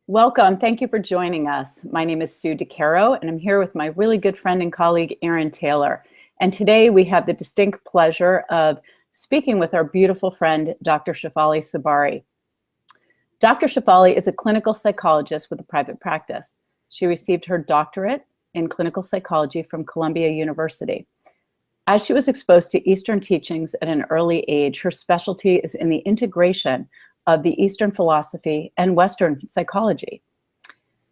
Welcome. Thank you for joining us. My name is Sue DeCaro, and I'm here with my really good friend and colleague, Erin Taylor. And today we have the distinct pleasure of speaking with our beautiful friend, Dr. Shefali Sabari. Dr. Shefali is a clinical psychologist with a private practice. She received her doctorate in clinical psychology from Columbia University. As she was exposed to Eastern teachings at an early age, her specialty is in the integration of the Eastern philosophy and Western psychology.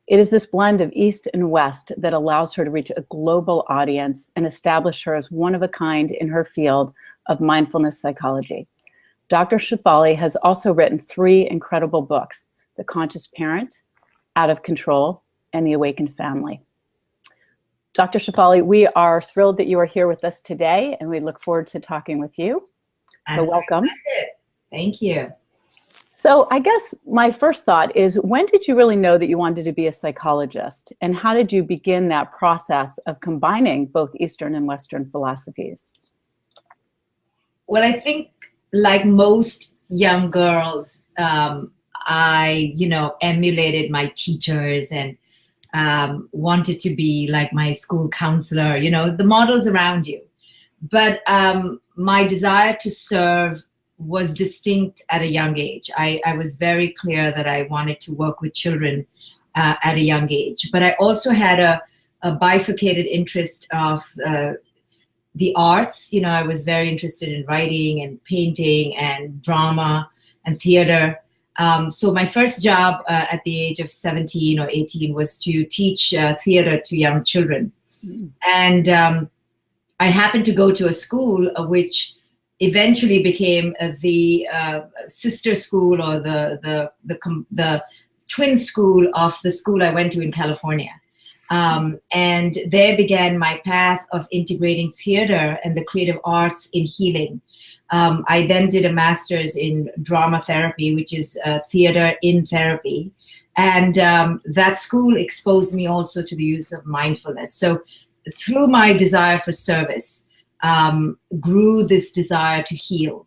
It is this blend of East and West that allows her to reach a global audience and establish her as one of a kind in her field of mindfulness psychology. Dr. Shefali has also written 3 incredible books: The Conscious Parent, Out of Control, and The Awakened Family. Dr. Shefali, we are thrilled that you are here with us today, and we look forward to talking with you. So welcome. Thank you. So I guess my first thought is, when did you really know that you wanted to be a psychologist? And how did you begin that process of combining both Eastern and Western philosophies? Well, I think like most young girls, I, emulated my teachers and wanted to be like my school counselor, the models around you. But my desire to serve was distinct at a young age. I was very clear that I wanted to work with children at a young age. But I also had a bifurcated interest of the arts. I was very interested in writing and painting and drama and theater. So my first job at the age of 17 or 18 was to teach theater to young children. And I happened to go to a school which eventually became the sister school or the twin school of the school I went to in California. And there began my path of integrating theater and the creative arts in healing. I then did a master's in drama therapy, which is theater in therapy. And that school exposed me also to the use of mindfulness. So through my desire for service, grew this desire to heal.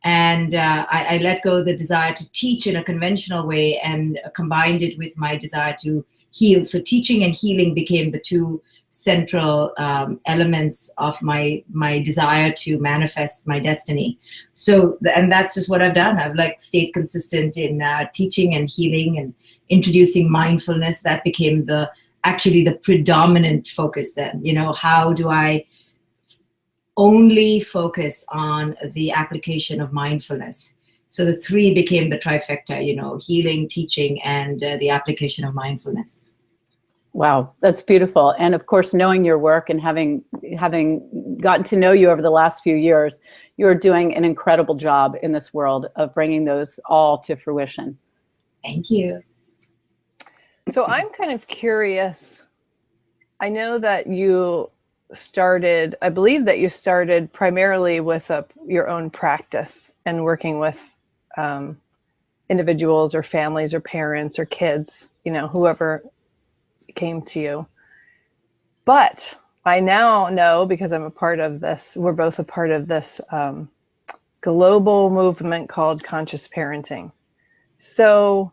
And I let go of the desire to teach in a conventional way and combined it with my desire to heal. So teaching and healing became the 2 central elements of my desire to manifest my destiny. So, and that's just what I've done. I've stayed consistent in teaching and healing and introducing mindfulness. That became actually the predominant focus then. How do I only focus on the application of mindfulness? So the 3 became the trifecta, healing, teaching, and the application of mindfulness. Wow, that's beautiful. And of course, knowing your work and having gotten to know you over the last few years, you're doing an incredible job in this world of bringing those all to fruition. Thank you. So I'm kind of curious. I know that I believe that you started primarily with your own practice and working with individuals or families or parents or kids, whoever came to you. But I now know, because I'm a part of this, we're both a part of this global movement called conscious parenting. So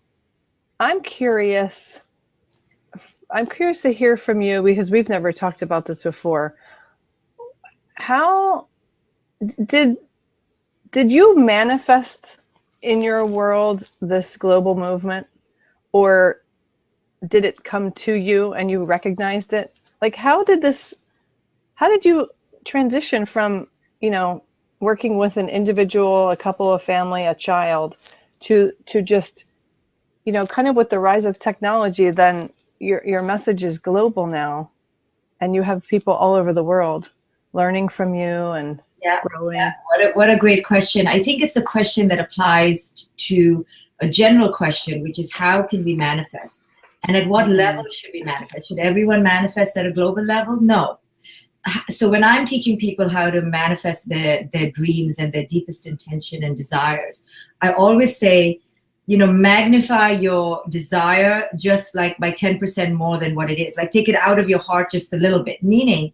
I'm curious to hear from you, because we've never talked about this before. How did you manifest in your world this global movement, or did it come to you and you recognized it? How did you transition from, working with an individual, a couple, a family, a child, to just, kind of with the rise of technology, then your message is global now, and you have people all over the world learning from you and growing. Yeah. What a great question. I think it's a question that applies to a general question, which is how can we manifest? And at what level should we manifest? Should everyone manifest at a global level? No. So when I'm teaching people how to manifest their dreams and their deepest intention and desires, I always say, magnify your desire just by 10% more than what it is. Take it out of your heart just a little bit. Meaning,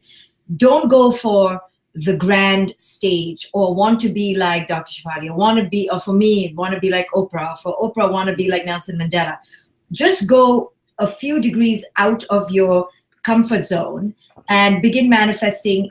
don't go for the grand stage or want to be like Dr. Shefali, or for me, want to be like Oprah, for Oprah, want to be like Nelson Mandela. just go a few degrees out of your comfort zone and begin manifesting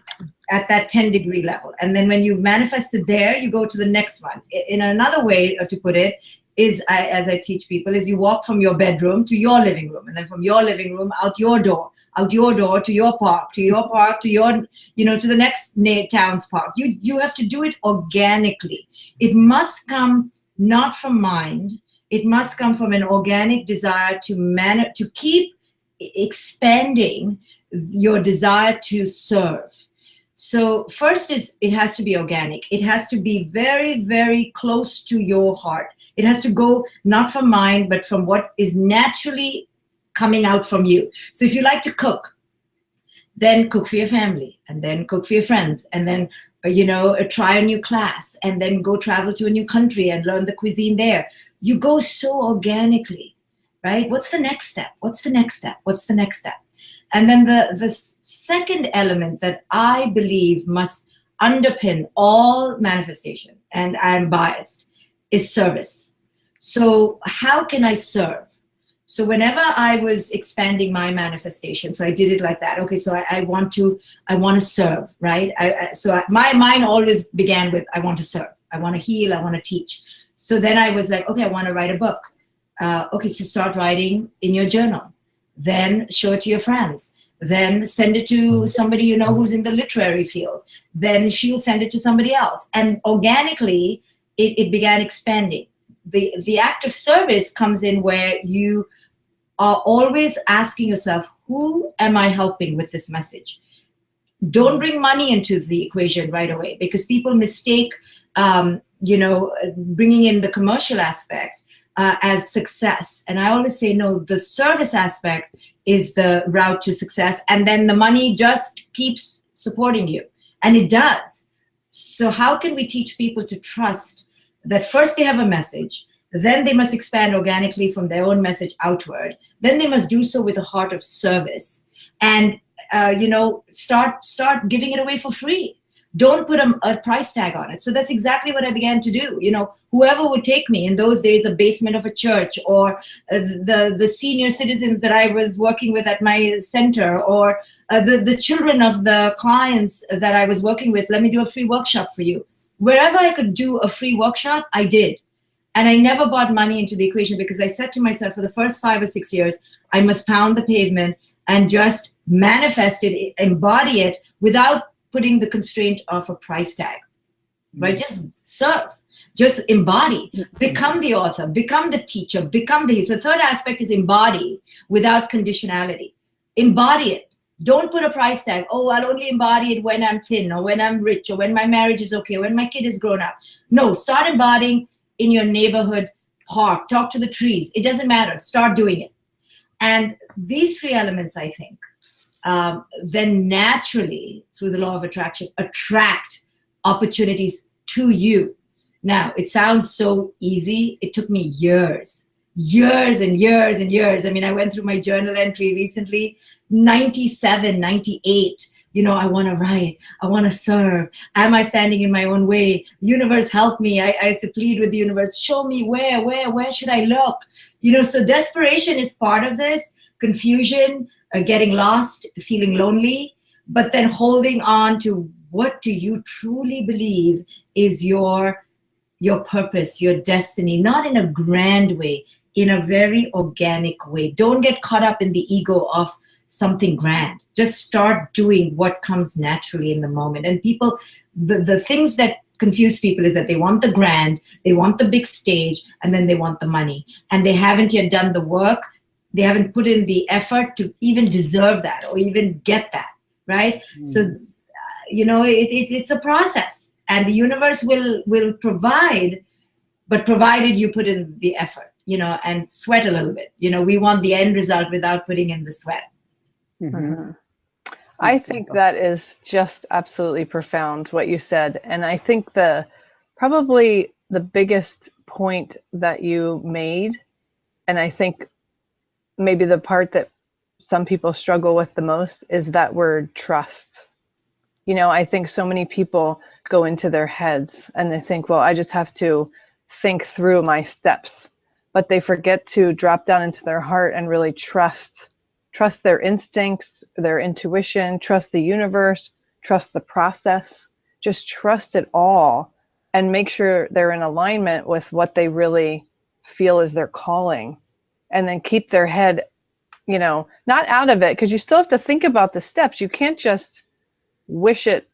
at that 10-degree level. And then when you've manifested there, you go to the next one. In another way to put it is, as I teach people, is you walk from your bedroom to your living room, and then from your living room out your door to your park, to your park, to your, to the next town's park. You have to do it organically. It must come not from mind. It must come from an organic desire to keep expanding your desire to serve. So first is, it has to be organic. It has to be very, very close to your heart. It has to go not from mind, but from what is naturally coming out from you. So if you like to cook, then cook for your family, and then cook for your friends, and then try a new class, and then go travel to a new country and learn the cuisine there. You go so organically, right? What's the next step? What's the next step? What's the next step? And then the second element that I believe must underpin all manifestation, and I'm biased, is service. So how can I serve? So whenever I was expanding my manifestation, so I did it like that. Okay, so I want to serve, right? My mind always began with, I want to serve, I want to heal, I want to teach. So then I was like, okay, I want to write a book. Okay, so start writing in your journal. Then show it to your friends. Then send it to somebody who's in the literary field. Then she'll send it to somebody else. And organically, it began expanding. The act of service comes in where you are always asking yourself, who am I helping with this message? Don't bring money into the equation right away, because people mistake, bringing in the commercial aspect as success. And I always say, no, the service aspect is the route to success. And then the money just keeps supporting you. And it does. So how can we teach people to trust that first they have a message, then they must expand organically from their own message outward. Then they must do so with a heart of service, and start giving it away for free. Don't put a price tag on it. So that's exactly what I began to do. Whoever would take me in those days, the basement of a church, or the senior citizens that I was working with at my center, or the children of the clients that I was working with, let me do a free workshop for you. Wherever I could do a free workshop, I did. And I never brought money into the equation, because I said to myself, for the first 5 or 6 years, I must pound the pavement and just manifest it, embody it, without putting the constraint of a price tag, right? Just serve, just embody, become the author, become the teacher, become the... So the third aspect is embody without conditionality. Embody it. Don't put a price tag. Oh, I'll only embody it when I'm thin, or when I'm rich, or when my marriage is okay, when my kid is grown up. No, start embodying in your neighborhood park. Talk to the trees. It doesn't matter. Start doing it. And these three elements, I think, then naturally, through the law of attraction, attract opportunities to you. Now, it sounds so easy. It took me years and years and years. I mean, I went through my journal entry recently, 97, 98. I want to write. I want to serve. Am I standing in my own way? Universe, help me. I used to plead with the universe. Show me where should I look? So desperation is part of this. Confusion, getting lost, feeling lonely, but then holding on to what do you truly believe is your purpose, your destiny, not in a grand way, in a very organic way. Don't get caught up in the ego of something grand. Just start doing what comes naturally in the moment. And people, the things that confuse people is that they want the grand, they want the big stage, and then they want the money. And they haven't yet done the work. They haven't put in the effort to even deserve that or even get that, right? So, it's a process. And the universe will provide, but provided you put in the effort, and sweat a little bit. We want the end result without putting in the sweat. Mm-hmm. I think that is just absolutely profound, what you said. And I think probably the biggest point that you made, and I think maybe the part that some people struggle with the most, is that word trust. I think so many people go into their heads and they think, well, I just have to think through my steps. but they forget to drop down into their heart and really trust their instincts, their intuition, trust the universe, trust the process, just trust it all, and make sure they're in alignment with what they really feel is their calling. And then keep their head, not out of it, because you still have to think about the steps. You can't just wish it,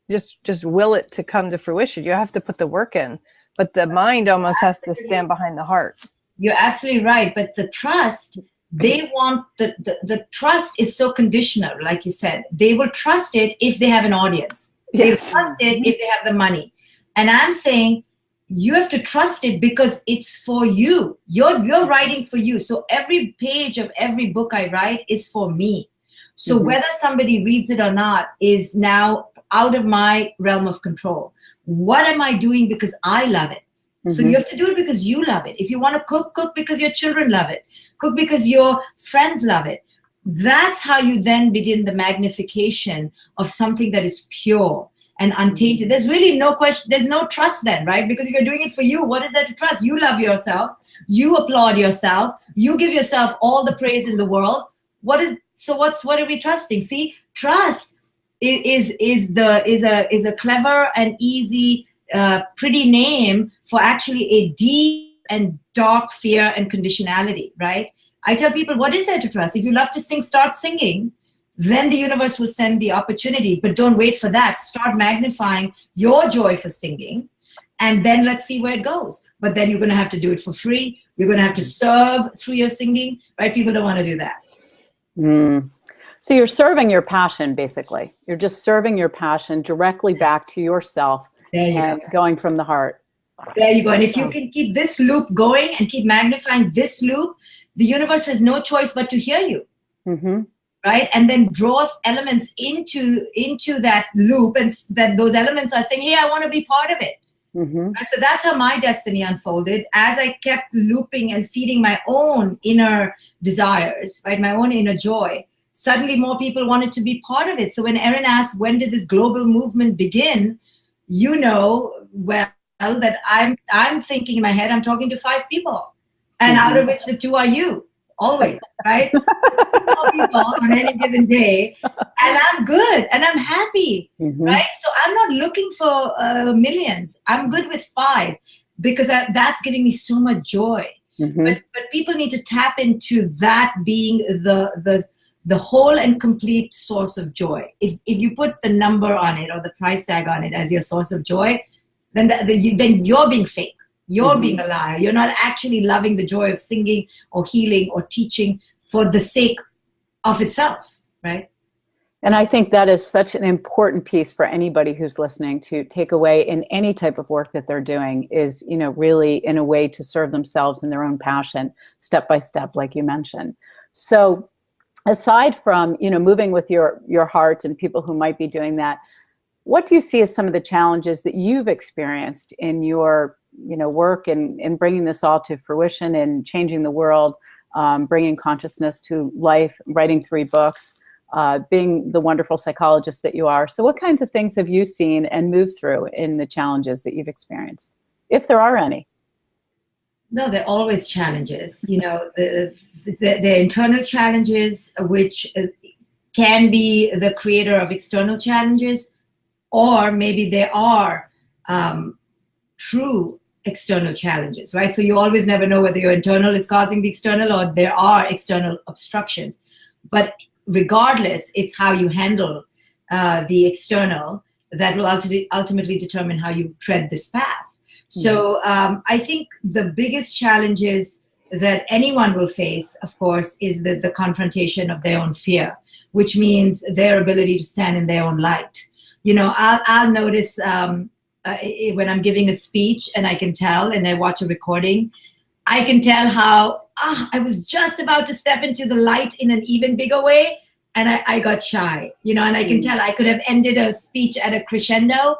just will it to come to fruition. You have to put the work in, but the mind almost has to stand behind the heart. You're absolutely right. But the trust, they want the trust is so conditional, like you said. They will trust it if they have an audience. Yes. They will trust it if they have the money. And I'm saying you have to trust it because it's for you. You're writing for you. So every page of every book I write is for me. So whether somebody reads it or not is now out of my realm of control. What am I doing because I love it? So you have to do it because you love it. If you want to cook, cook because your children love it. Cook because your friends love it. That's how you then begin the magnification of something that is pure and untainted. There's really no question. There's no trust then, right? Because if you're doing it for you, what is there to trust? You love yourself. You applaud yourself. You give yourself all the praise in the world. What are we trusting? See, trust is a clever and easy, pretty name for actually a deep and dark fear and conditionality, right? I tell people, what is there to trust? If you love to sing, start singing. Then the universe will send the opportunity. But don't wait for that. Start magnifying your joy for singing. And then let's see where it goes. But then you're going to have to do it for free. You're going to have to serve through your singing, right? People don't want to do that. So you're serving your passion, basically. You're just serving your passion directly back to yourself and going from the heart. There you go. And if you can keep this loop going and keep magnifying this loop, the universe has no choice but to hear you. Right? And then draw elements into that loop, and that those elements are saying, hey, I want to be part of it. Right? So that's how my destiny unfolded as I kept looping and feeding my own inner desires, right? My own inner joy. Suddenly more people wanted to be part of it. So when Erin asked, when did this global movement begin? You know, well, that I'm thinking in my head, I'm talking to 5 people, and out of which the 2 are you. Always, right? People on any given day, and I'm good and I'm happy, right? So I'm not looking for millions. I'm good with 5 because that's giving me so much joy. But people need to tap into that being the whole and complete source of joy. If you put the number on it or the price tag on it as your source of joy, then you're being fake. You're being a liar. You're not actually loving the joy of singing or healing or teaching for the sake of itself, right? And I think that is such an important piece for anybody who's listening to take away in any type of work that they're doing is, really in a way to serve themselves and their own passion, step by step, like you mentioned. So aside from, moving with your heart and people who might be doing that, what do you see as some of the challenges that you've experienced in your work and bringing this all to fruition and changing the world, bringing consciousness to life, writing 3 books, being the wonderful psychologist that you are? So what kinds of things have you seen and moved through in the challenges that you've experienced, if there are any? No, there are always challenges. The internal challenges, which can be the creator of external challenges, or maybe there are true external challenges, right? So you always never know whether your internal is causing the external or there are external obstructions. But regardless, it's how you handle the external that will ultimately determine how you tread this path. So I think the biggest challenges that anyone will face, of course, is the confrontation of their own fear, which means their ability to stand in their own light. I'll notice when I'm giving a speech and I can tell, and I watch a recording, I can tell how I was just about to step into the light in an even bigger way, and I got shy, and I can tell I could have ended a speech at a crescendo,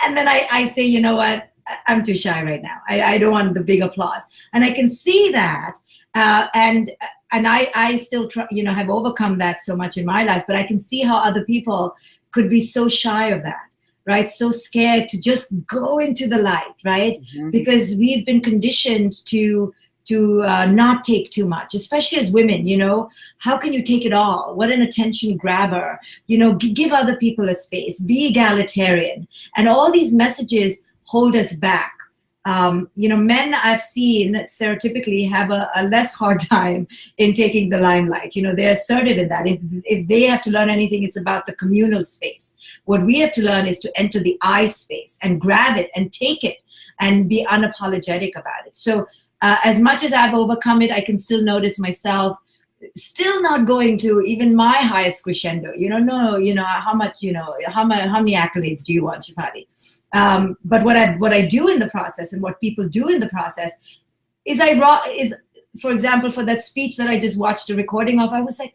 and then I say, you know what, I'm too shy right now. I don't want the big applause, and I can see that, and I still try, have overcome that so much in my life, but I can see how other people could be so shy of that. Right? So scared to just go into the light, right? Because we've been conditioned to not take too much, especially as women. How can you take it all? What an attention grabber. Give other people a space, be egalitarian. And all these messages hold us back. Men I've seen stereotypically have a less hard time in taking the limelight. They're assertive in that. If they have to learn anything, it's about the communal space. What we have to learn is to enter the I space and grab it and take it and be unapologetic about it. So as much as I've overcome it, I can still notice myself still not going to even my highest crescendo. How many accolades do you want, Shefali? But what I do in the process and what people do in the process is for example, for that speech that I just watched a recording of, I was like,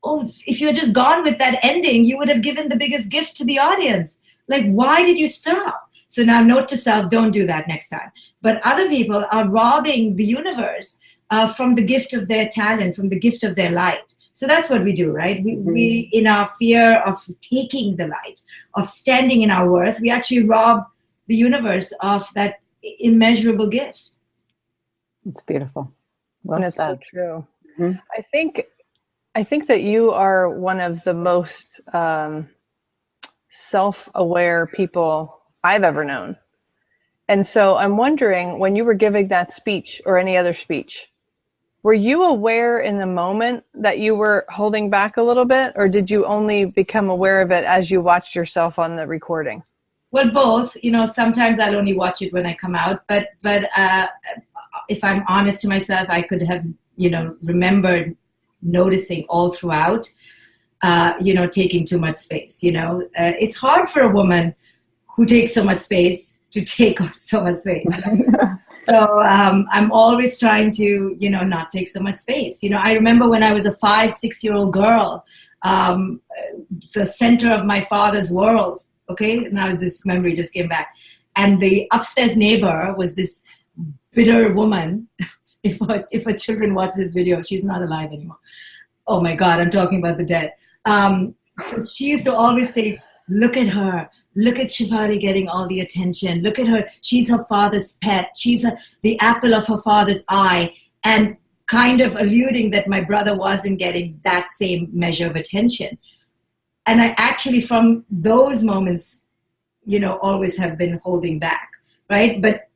oh, if you had just gone with that ending, you would have given the biggest gift to the audience. Like, why did you stop? So now note to self, don't do that next time. But other people are robbing the universe from the gift of their talent, from the gift of their light. So that's what we do, right? We in our fear of taking the light, of standing in our worth, we actually rob the universe of that immeasurable gift. It's beautiful. Well and it's said. so true. Mm-hmm. I think that you are one of the most self-aware people I've ever known. And so I'm wondering, when you were giving that speech or any other speech, were you aware in the moment that you were holding back a little bit, or did you only become aware of it as you watched yourself on the recording? Well, both. Sometimes I'll only watch it when I come out, but if I'm honest to myself, I could have, remembered noticing all throughout, taking too much space. It's hard for a woman who takes so much space to take so much space. So I'm always trying to, not take so much space. I remember when I was a 5-6-year-old girl, the center of my father's world. Okay, now this memory just came back. And the upstairs neighbor was this bitter woman. If her children watch this video, she's not alive anymore. Oh my God, I'm talking about the dead. So she used to always say, look at her. Look at Shefali getting all the attention. Look at her. She's her father's pet. She's the apple of her father's eye. And kind of alluding that my brother wasn't getting that same measure of attention. And I actually, from those moments, always have been holding back, right? But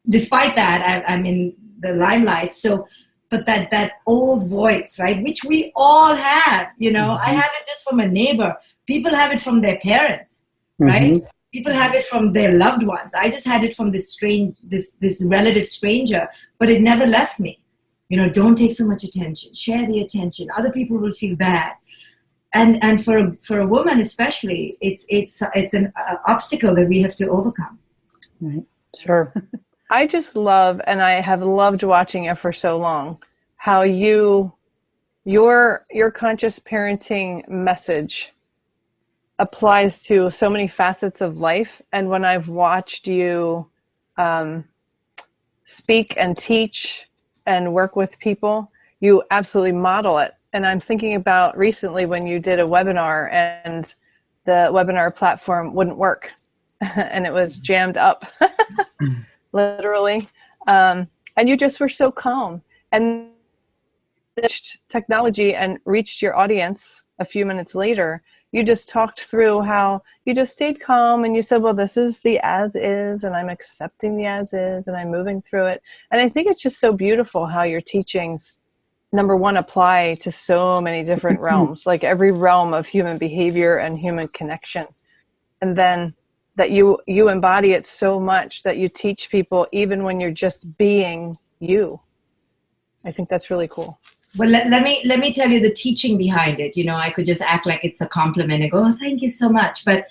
despite that, I'm in the limelight. So, but that old voice, right, which we all have, I have it just from a neighbor. People have it from their parents, right? Mm-hmm. People have it from their loved ones. I just had it from this relative stranger, but it never left me. Don't take so much attention. Share the attention. Other people will feel bad. And for a woman especially, it's an obstacle that we have to overcome. Right. Sure. I just love, and I have loved watching it for so long, how your conscious parenting message applies to so many facets of life. And when I've watched you speak and teach and work with people, you absolutely model it. And I'm thinking about recently when you did a webinar and the webinar platform wouldn't work and it was jammed up, literally. And you just were so calm and technology and reached your audience a few minutes later. You just talked through how you just stayed calm and you said, well, this is the as is and I'm accepting the as is and I'm moving through it. And I think it's just so beautiful how your teachings, number one, apply to so many different realms, like every realm of human behavior and human connection. And then that you embody it so much that you teach people even when you're just being you. I think that's really cool. Well, let me tell you the teaching behind it. I could just act like it's a compliment and go, oh, thank you so much. But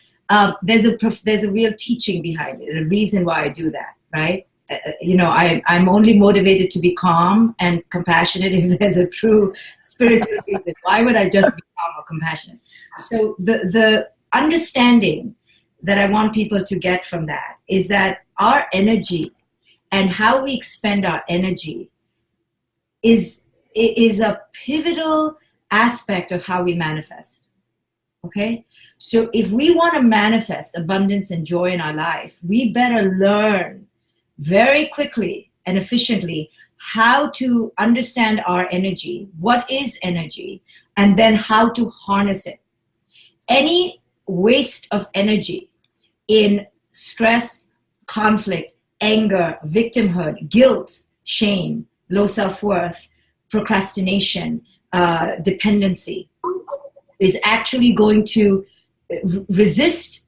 there's a real teaching behind it, a reason why I do that, right? I'm only motivated to be calm and compassionate if there's a true spiritual reason. Why would I just be calm or compassionate? So the understanding that I want people to get from that is that our energy and how we expend our energy is a pivotal aspect of how we manifest. Okay? So if we want to manifest abundance and joy in our life, we better learn very quickly and efficiently how to understand our energy, what is energy, and then how to harness it. Any waste of energy in stress, conflict, anger, victimhood, guilt, shame, low self-worth, procrastination, dependency is actually going to resist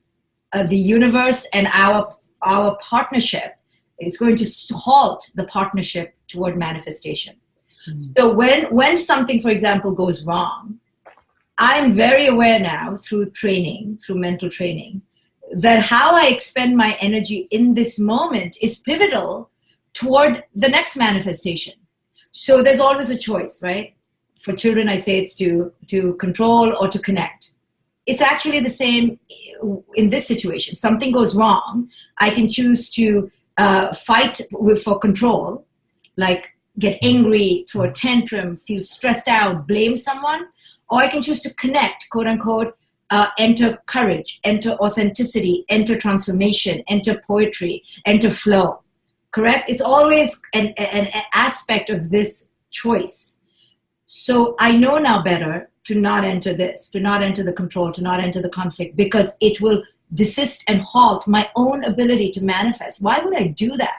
the universe and our partnership. It's going to halt the partnership toward manifestation. So when something, for example, goes wrong, I'm very aware now through training, through mental training, that how I expend my energy in this moment is pivotal toward the next manifestation. So there's always a choice, right? For children, I say it's to control or to connect. It's actually the same in this situation. Something goes wrong, I can choose to fight for control, like get angry, throw a tantrum, feel stressed out, blame someone, or I can choose to connect, quote unquote, enter courage, enter authenticity, enter transformation, enter poetry, enter flow. Correct? It's always an aspect of this choice. So I know now better to not enter this, to not enter the control, to not enter the conflict, because it will desist and halt my own ability to manifest. Why would I do that?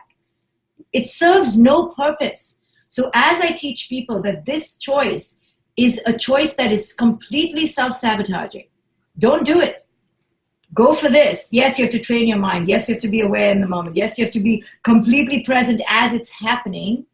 It serves no purpose. So as I teach people that this choice is a choice that is completely self-sabotaging, don't do it. Go for this. Yes, you have to train your mind. Yes, you have to be aware in the moment. Yes, you have to be completely present as it's happening.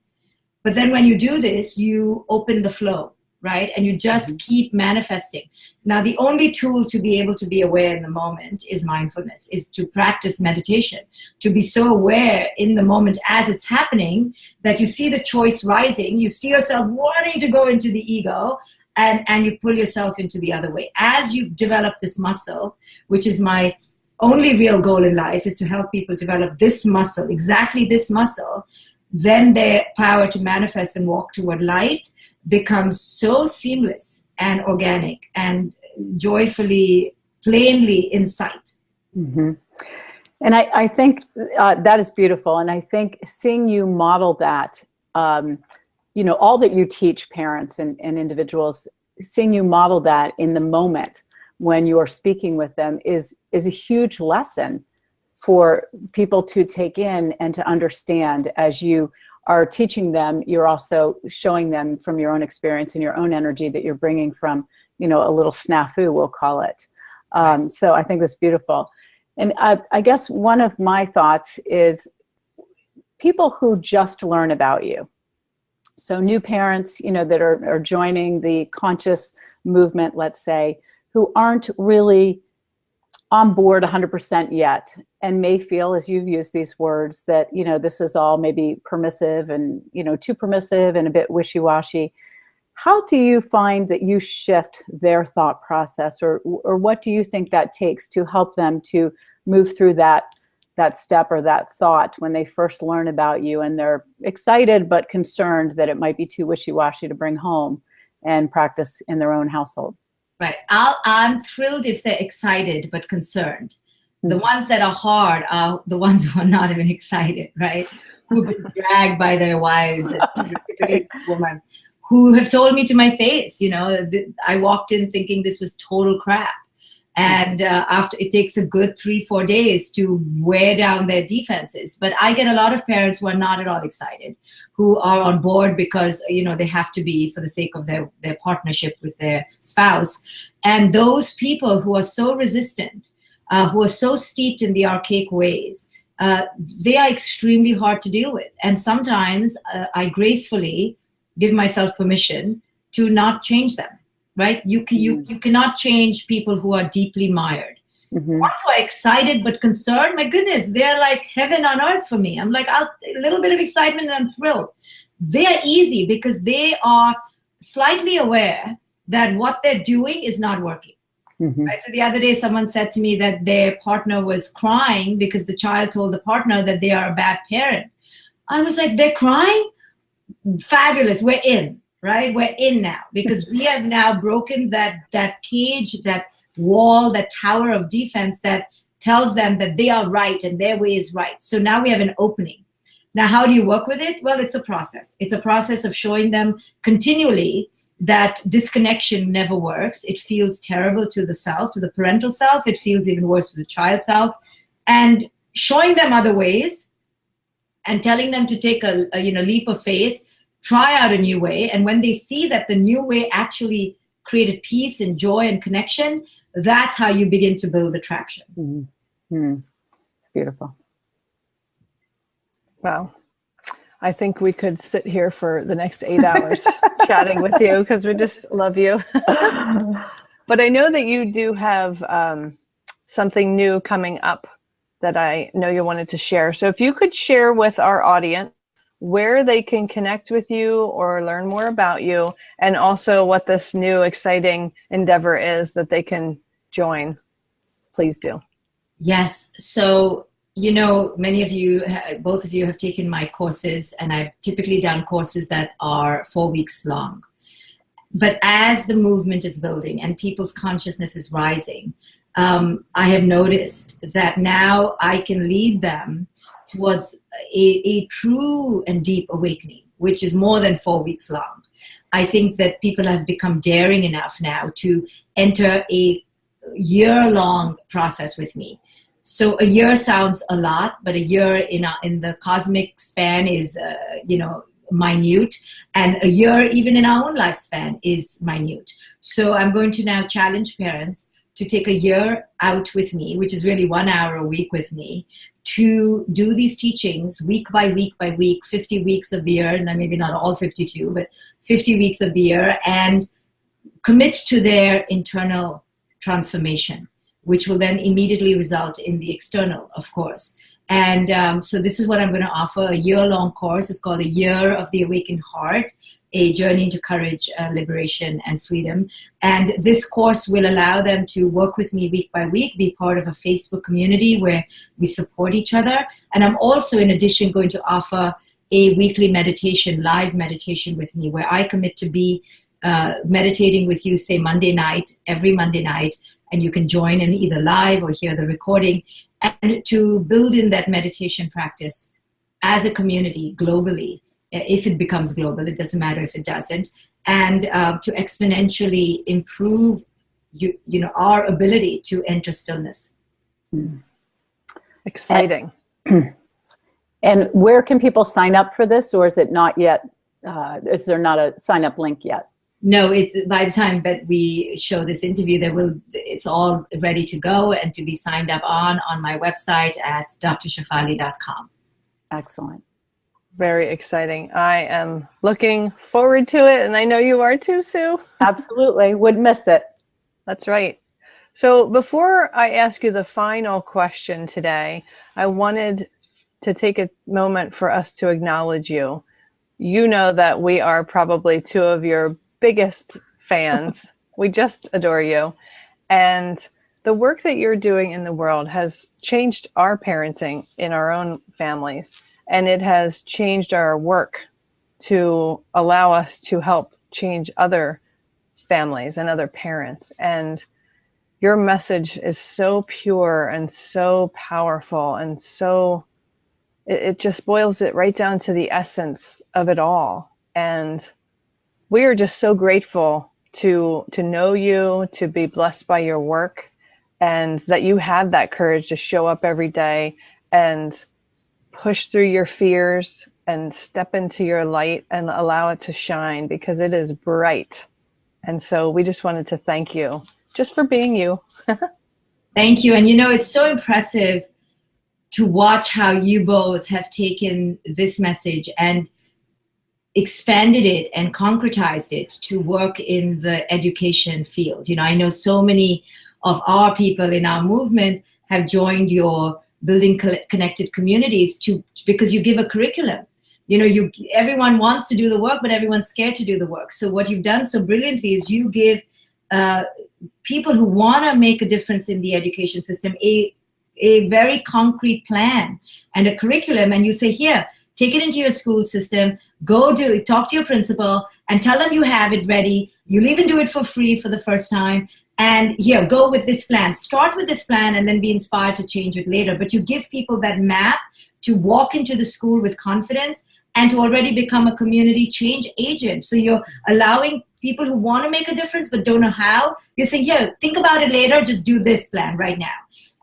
But then when you do this, you open the flow, right? And you just keep manifesting. Now, the only tool to be able to be aware in the moment is mindfulness, is to practice meditation, to be so aware in the moment as it's happening that you see the choice rising, you see yourself wanting to go into the ego, and you pull yourself into the other way. As you develop this muscle, which is my only real goal in life, is to help people develop this muscle, exactly this muscle, then their power to manifest and walk toward light becomes so seamless and organic and joyfully, plainly in sight. Mm-hmm. And I think that is beautiful. And I think seeing you model that, all that you teach parents and individuals, seeing you model that in the moment when you're speaking with them is a huge lesson for people to take in and to understand. As you are teaching them, you're also showing them from your own experience and your own energy that you're bringing from, a little snafu, we'll call it. So I think that's beautiful. And I guess one of my thoughts is people who just learn about you. So new parents, that are joining the conscious movement, let's say, who aren't really on board 100% yet, and may feel, as you've used these words, that, this is all maybe permissive and, too permissive and a bit wishy-washy. How do you find that you shift their thought process, or what do you think that takes to help them to move through that step or that thought when they first learn about you and they're excited but concerned that it might be too wishy-washy to bring home and practice in their own household? Right. I'm thrilled if they're excited but concerned. The ones that are hard are the ones who are not even excited, right? Who've been dragged by their wives, typically women, who have told me to my face, I walked in thinking this was total crap. And after, it takes a good 3-4 days to wear down their defenses. But I get a lot of parents who are not at all excited, who are on board because, they have to be for the sake of their partnership with their spouse. And those people who are so resistant, who are so steeped in the archaic ways, they are extremely hard to deal with. And sometimes I gracefully give myself permission to not change them. Right? You cannot change people who are deeply mired. Mm-hmm. Ones who are excited but concerned, my goodness, they're like heaven on earth for me. I'm like, a little bit of excitement and I'm thrilled. They are easy because they are slightly aware that what they're doing is not working. Mm-hmm. Right? So the other day, someone said to me that their partner was crying because the child told the partner that they are a bad parent. I was like, they're crying? Fabulous, we're in. Right? We're in now because we have now broken that cage, that wall, that tower of defense that tells them that they are right and their way is right. So now we have an opening. Now, how do you work with it? Well, it's a process. It's a process of showing them continually that disconnection never works. It feels terrible to the self, to the parental self. It feels even worse to the child self. And showing them other ways and telling them to take a leap of faith, try out a new way. And when they see that the new way actually created peace and joy and connection, that's how you begin to build attraction. Mm-hmm. It's beautiful. Wow. I think we could sit here for the next 8 hours chatting with you because we just love you. But I know that you do have something new coming up that I know you wanted to share. So if you could share with our audience where they can connect with you or learn more about you, and also what this new exciting endeavor is that they can join, please do. Yes. So, you know, many of you, both of you have taken my courses, and I've typically done courses that are 4 weeks long. But as the movement is building and people's consciousness is rising, I have noticed that now I can lead them towards a true and deep awakening, which is more than 4 weeks long. I think that people have become daring enough now to enter a year-long process with me. So a year sounds a lot, but a year in the cosmic span is, minute, and a year even in our own lifespan is minute. So I'm going to now challenge parents to take a year out with me, which is really 1 hour a week with me, to do these teachings week by week by week, 50 weeks of the year, and maybe not all 52, but 50 weeks of the year, and commit to their internal transformation, which will then immediately result in the external, of course. And so this is what I'm going to offer, a year-long course. It's called A Year of the Awakened Heart, a journey into courage, liberation, and freedom. And this course will allow them to work with me week by week, be part of a Facebook community where we support each other. And I'm also, in addition, going to offer a weekly meditation, live meditation with me, where I commit to be meditating with you, say Monday night, every Monday night, and you can join in either live or hear the recording, and to build in that meditation practice as a community globally. If it becomes global, it doesn't matter if it doesn't, and to exponentially improve our ability to enter stillness. Exciting. And where can people sign up for this, or is it not yet? Is there not a sign up link yet? No, it's by the time that we show this interview, it's all ready to go and to be signed up on my website at drshefali.com. Excellent. Very exciting. I am looking forward to it, and I know you are too, Sue. Absolutely. Would miss it. That's right. So before I ask you the final question today, I wanted to take a moment for us to acknowledge you. You know that we are probably two of your biggest fans. We just adore you. And the work that you're doing in the world has changed our parenting in our own families. And it has changed our work to allow us to help change other families and other parents. And your message is so pure and so powerful, and so it just boils it right down to the essence of it all. And we are just so grateful to know you, to be blessed by your work, and that you have that courage to show up every day and push through your fears and step into your light and allow it to shine, because it is bright. And so we just wanted to thank you just for being you. Thank you. And it's so impressive to watch how you both have taken this message and expanded it and concretized it to work in the education field. I know so many of our people in our movement have joined your Building Connected Communities because you give a curriculum. Everyone wants to do the work, but everyone's scared to do the work. So what you've done so brilliantly is you give people who want to make a difference in the education system a very concrete plan and a curriculum, and you say, here, take it into your school system, talk to your principal and tell them you have it ready. You'll even do it for free for the first time. And here, go with this plan. Start with this plan and then be inspired to change it later. But you give people that map to walk into the school with confidence and to already become a community change agent. So you're allowing people who want to make a difference but don't know how. You're saying, here, think about it later. Just do this plan right now.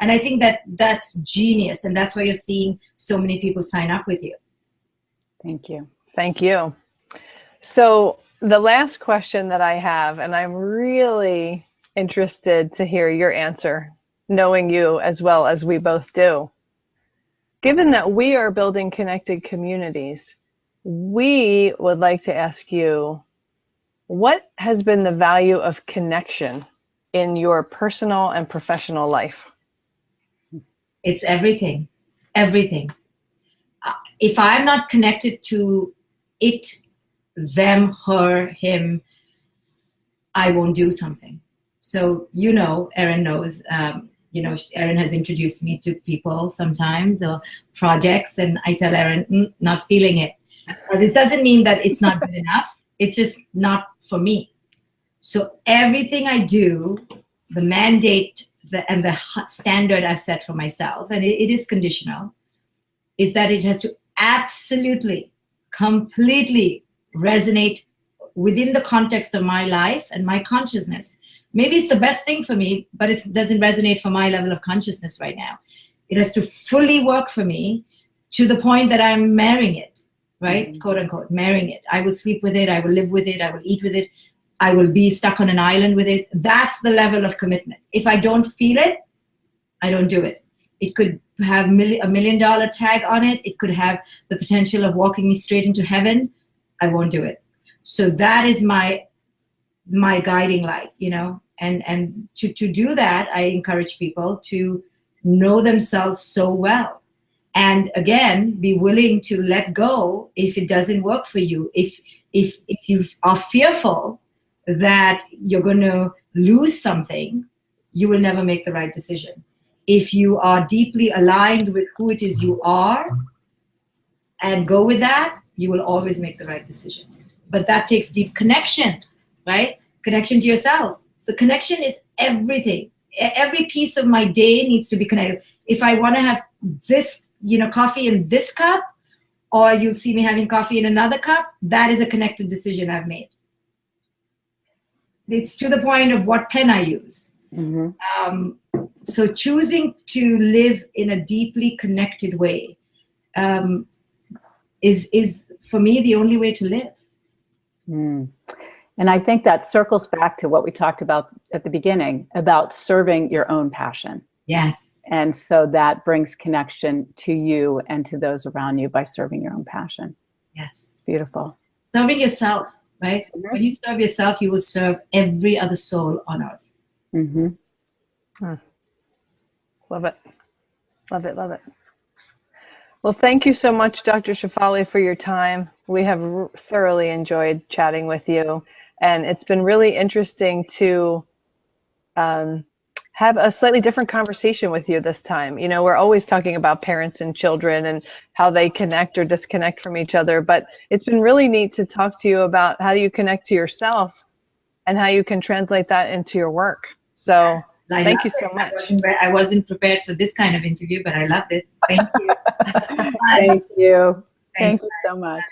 And I think that that's genius. And that's why you're seeing so many people sign up with you. Thank you. Thank you. So the last question that I have, and I'm really interested to hear your answer, knowing you as well as we both do. Given that we are building connected communities, we would like to ask you, what has been the value of connection in your personal and professional life? It's everything, everything. If I'm not connected to it, them, her, him, I won't do something. So, Erin knows, Erin has introduced me to people sometimes or projects, and I tell Erin, not feeling it. This doesn't mean that it's not good enough. It's just not for me. So everything I do, the mandate and the standard I've set for myself, and it is conditional, is that it has to absolutely, completely resonate within the context of my life and my consciousness. Maybe it's the best thing for me, but it doesn't resonate for my level of consciousness right now. It has to fully work for me to the point that I'm marrying it, right? Mm-hmm. Quote unquote, marrying it. I will sleep with it. I will live with it. I will eat with it. I will be stuck on an island with it. That's the level of commitment. If I don't feel it, I don't do it. It could have $1 million tag on it. It could have the potential of walking me straight into heaven. I won't do it. So that is my guiding light, and to do that, I encourage people to know themselves so well. And again, be willing to let go if it doesn't work for you. If you are fearful that you're going to lose something, you will never make the right decision. If you are deeply aligned with who it is you are and go with that, you will always make the right decision. But that takes deep connection, right? Connection to yourself. So connection is everything. Every piece of my day needs to be connected. If I want to have this, coffee in this cup, or you'll see me having coffee in another cup, that is a connected decision I've made. It's to the point of what pen I use. Mm-hmm. So choosing to live in a deeply connected way is for me the only way to live. Mm. And I think that circles back to what we talked about at the beginning about serving your own passion. Yes. And so that brings connection to you and to those around you by serving your own passion. Yes. It's beautiful. Serving yourself, right? Mm-hmm. When you serve yourself, you will serve every other soul on earth. Mm-hmm. Love it. Love it. Love it. Well, thank you so much, Dr. Shefali, for your time. We have thoroughly enjoyed chatting with you. And it's been really interesting to have a slightly different conversation with you this time. We're always talking about parents and children and how they connect or disconnect from each other. But it's been really neat to talk to you about how do you connect to yourself and how you can translate that into your work. So thank you so much. I wasn't prepared for this kind of interview, but I loved it. Thank you. Thank you. Thank you so much.